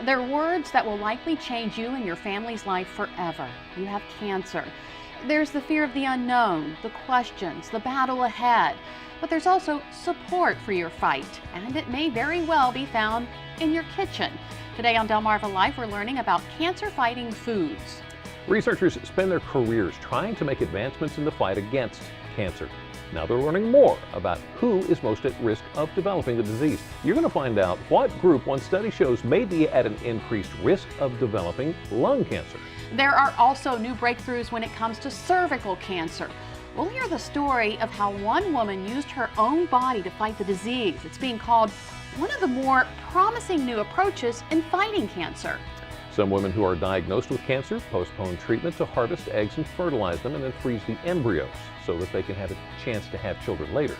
They're words that will likely change you and your family's life forever. You have cancer. There's the fear of the unknown, the questions, the battle ahead. But there's also support for your fight, and it may very well be found in your kitchen. Today on Delmarva Life, we're learning about cancer-fighting foods. Researchers spend their careers trying to make advancements in the fight against cancer. Now they're learning more about who is most at risk of developing the disease. You're going to find out what group one study shows may be at an increased risk of developing lung cancer. There are also new breakthroughs when it comes to cervical cancer. We'll hear the story of how one woman used her own body to fight the disease. It's being called one of the more promising new approaches in fighting cancer. Some women who are diagnosed with cancer postpone treatment to harvest eggs and fertilize them and then freeze the embryos so that they can have a chance to have children later.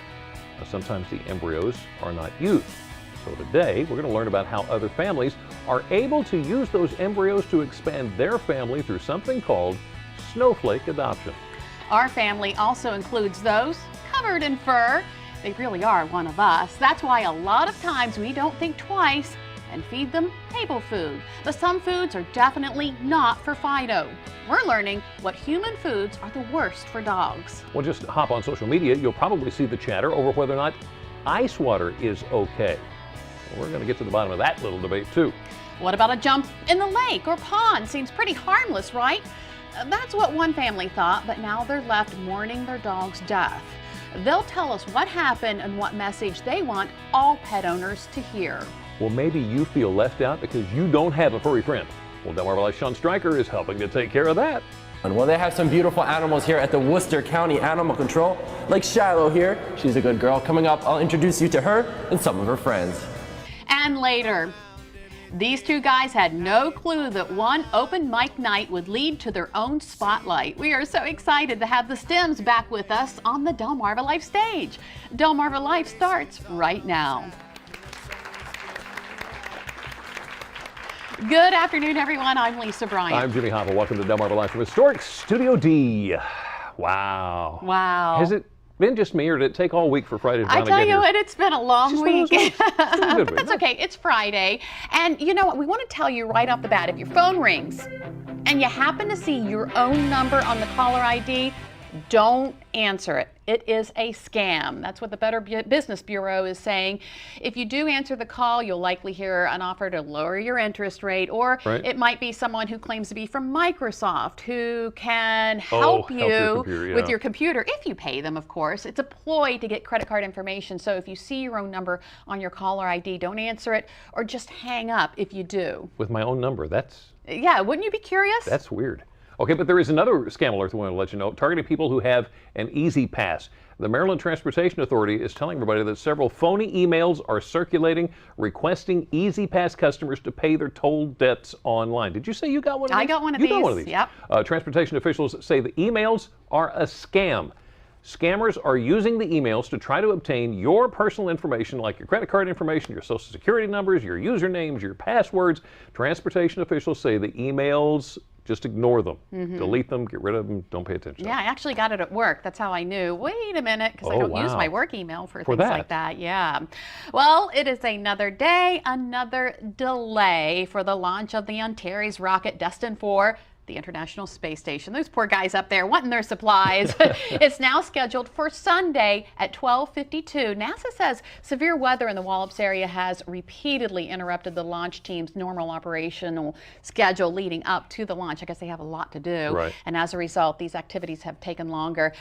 Now, sometimes the embryos are not used. So today we're going to learn about how other families are able to use those embryos to expand their family through something called snowflake adoption. Our family also includes those covered in fur. They really are one of us. That's why a lot of times we don't think twice and feed them table food. But some foods are definitely not for Fido. We're learning what human foods are the worst for dogs. Well, just hop on social media. You'll probably see the chatter over whether or not ice water is okay. Well, we're going to get to the bottom of that little debate too. What about a jump in the lake or pond? Seems pretty harmless, right? That's what one family thought, but now they're left mourning their dog's death. They'll tell us what happened and what message they want all pet owners to hear. Well, maybe you feel left out because you don't have a furry friend. Well, Delmarva Life's Sean Stryker is helping to take care of that. And well, they have some beautiful animals here at the Worcester County Animal Control, like Shiloh here. She's a good girl. Coming up, I'll introduce you to her and some of her friends. And later, these two guys had no clue that one open mic night would lead to their own spotlight. We are so excited to have the Stems back with us on the Delmarva Life stage. Delmarva Life starts right now. Good afternoon, everyone. I'm Lisa Bryant. I'm Jimmy Hopper. Welcome to Delmarva Life from historic Studio D. Wow. Wow. Has it been just me, or did it take all week for Friday to I finally tell get you here? what, it's been a long week. That's okay. It's Friday. And you know what? We want to tell you right off the bat, if your phone rings and you happen to see your own number on the caller ID, don't answer it. It is a scam. That's what the Better Business Bureau is saying. If you do answer the call, you'll likely hear an offer to lower your interest rate, or it might be someone who claims to be from Microsoft who can help you with your computer, if you pay them, of course. It's a ploy to get credit card information. So if you see your own number on your caller ID, don't answer it, or just hang up if you do. With my own number, that's... Yeah, wouldn't you be curious? That's weird. Okay, but there is another scam alert that we want to let you know, targeting people who have an Easy Pass. The Maryland Transportation Authority is telling everybody that several phony emails are circulating requesting Easy Pass customers to pay their toll debts online. Did you say you got one of these? I got one of these. You got one of these. Yep. Transportation officials say the emails are a scam. Scammers are using the emails to try to obtain your personal information, like your credit card information, your social security numbers, your usernames, your passwords. Transportation officials say the emails, just ignore them, delete them, get rid of them, don't pay attention. Yeah, I actually got it at work. That's how I knew. Wait a minute, because I don't use my work email for things like that. Yeah. Well, it is another day, another delay for the launch of the Antares rocket destined for the International Space Station. Those poor guys up there wanting their supplies. It's now scheduled for Sunday at 12:52. NASA says severe weather in the Wallops area has repeatedly interrupted the launch team's normal operational schedule leading up to the launch. I guess they have a lot to do. Right. And as a result, these activities have taken longer.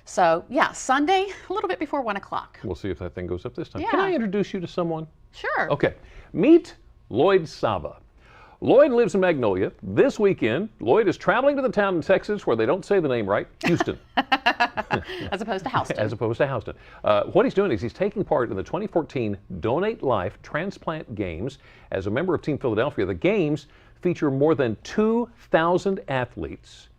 So yeah, Sunday, a little bit before 1 o'clock. We'll see if that thing goes up this time. Yeah. Can I introduce you to someone? Sure. Okay. Meet Lloyd Saba. Lloyd lives in Magnolia. This weekend, Lloyd is traveling to the town in Texas where they don't say the name right, Houston. As opposed to Houston. As opposed to Houston. What he's doing is he's taking part in the 2014 Donate Life Transplant Games. As a member of Team Philadelphia, the games feature more than 2,000 athletes,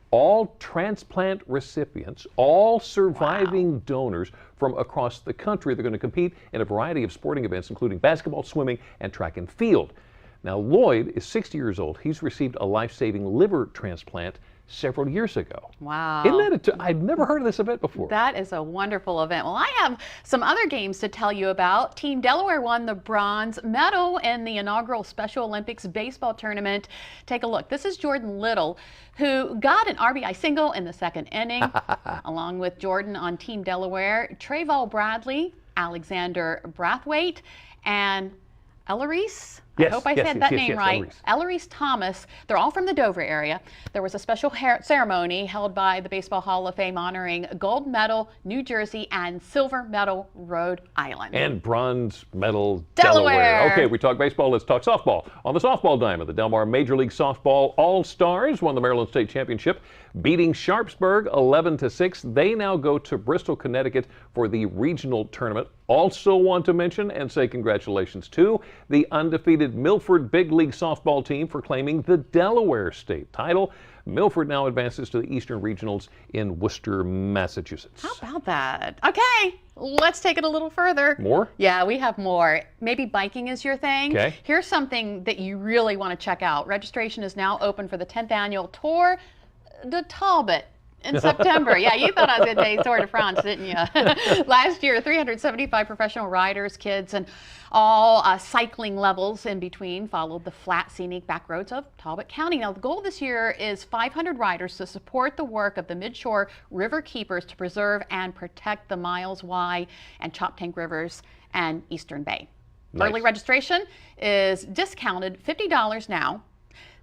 all transplant recipients, all surviving donors from across the country. They're going to compete in a variety of sporting events, including basketball, swimming, and track and field. Now, Lloyd is 60 years old. He's received a life-saving liver transplant several years ago. Wow. Isn't that I've never heard of this event before. That is a wonderful event. Well, I have some other games to tell you about. Team Delaware won the bronze medal in the inaugural Special Olympics baseball tournament. Take a look. This is Jordan Little, who got an RBI single in the second inning, along with Jordan on Team Delaware, Trayvon Bradley, Alexander Brathwaite, and Ellerise. I hope I said that name right. Ellerise Thomas. They're all from the Dover area. There was a special ceremony held by the Baseball Hall of Fame honoring gold medal New Jersey and silver medal Rhode Island. And bronze medal Delaware. Okay, we talk baseball, let's talk softball. On the softball diamond, the Del Mar Major League Softball All-Stars won the Maryland State Championship, beating Sharpsburg 11-6. They now go to Bristol, Connecticut for the regional tournament. Also want to mention and say congratulations to the undefeated Milford Big League softball team for claiming the Delaware State title. Milford now advances to the Eastern Regionals in Worcester, Massachusetts. How about that? Okay, let's take it a little further. More? Yeah, we have more. Maybe biking is your thing. Okay. Here's something that you really want to check out. Registration is now open for the 10th annual Tour de Talbot in September. Yeah, you thought I was going to say Tour de France, didn't you? Last year, 375 professional riders, kids, and all cycling levels in between followed the flat, scenic back roads of Talbot County. Now, the goal this year is 500 riders to support the work of the Midshore River Keepers to preserve and protect the Miles Y and Choptank Rivers and Eastern Bay. Nice. Early registration is discounted $50 now,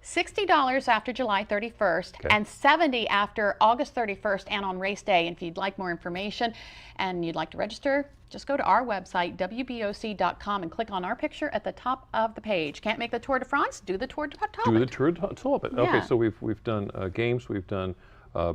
$60 after July 31st, and $70 after August 31st and on race day. And if you'd like more information and you'd like to register, just go to our website, wboc.com, and click on our picture at the top of the page. Can't make the Tour de France? Do the Tour de Talbot. Do the Tour de Talbot. Yeah. Okay, so we've done games, we've done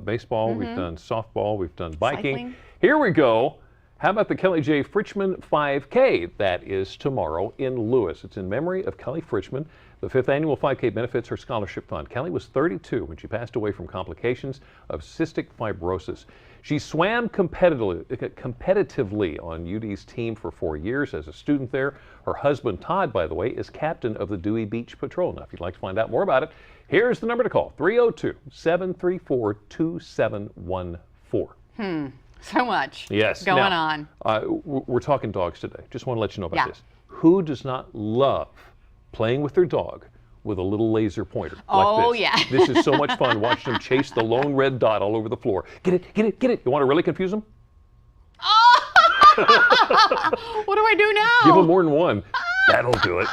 baseball, we've done softball, we've done biking. Cycling. Here we go. How about the Kelly J. Fritchman 5K? That is tomorrow in Lewis. It's in memory of Kelly Fritchman. The 5th annual 5K benefits her scholarship fund. Kelly was 32 when she passed away from complications of cystic fibrosis. She swam competitively on UD's team for 4 years as a student there. Her husband, Todd, by the way, is captain of the Dewey Beach Patrol. Now, if you'd like to find out more about it, here's the number to call, 302-734-2714. So much Yes. going now, on. We're talking dogs today. Just want to let you know about this. Who does not love playing with their dog with a little laser pointer like this? Yeah. This is so much fun watching them chase the lone red dot all over the floor. Get it, get it, get it. You want to really confuse them? Oh! What do I do now? Give them more than one. That'll do it.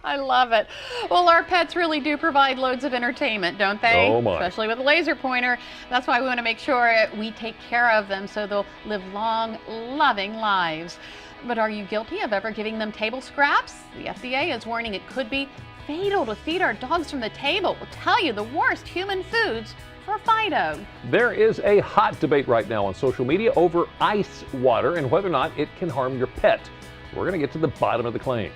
I love it. Well, our pets really do provide loads of entertainment, don't they? Oh, my. Especially with a laser pointer. That's why we want to make sure we take care of them so they'll live long, loving lives. But are you guilty of ever giving them table scraps? The FDA is warning it could be fatal to feed our dogs from the table. We'll tell you the worst human foods for Fido. There is a hot debate right now on social media over ice water and whether or not it can harm your pet. We're going to get to the bottom of the claims.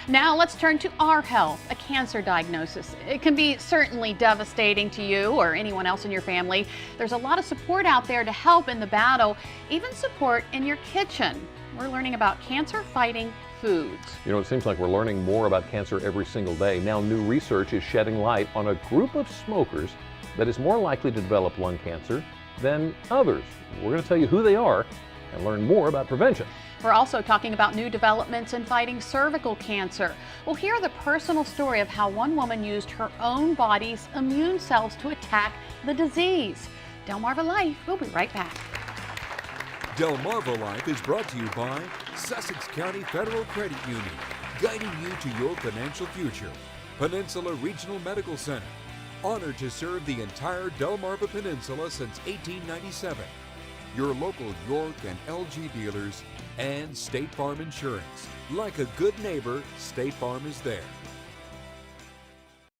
Now let's turn to our health, a cancer diagnosis. It can be certainly devastating to you or anyone else in your family. There's a lot of support out there to help in the battle, even support in your kitchen. We're learning about cancer-fighting foods. You know, it seems like we're learning more about cancer every single day. Now, new research is shedding light on a group of smokers that is more likely to develop lung cancer than others. We're going to tell you who they are and learn more about prevention. We're also talking about new developments in fighting cervical cancer. We'll hear the personal story of how one woman used her own body's immune cells to attack the disease. Delmarva Life, we'll be right back. Delmarva Life is brought to you by Sussex County Federal Credit Union, guiding you to your financial future. Peninsula Regional Medical Center, honored to serve the entire Delmarva Peninsula since 1897. Your local York and LG dealers, and State Farm Insurance. Like a good neighbor, State Farm is there.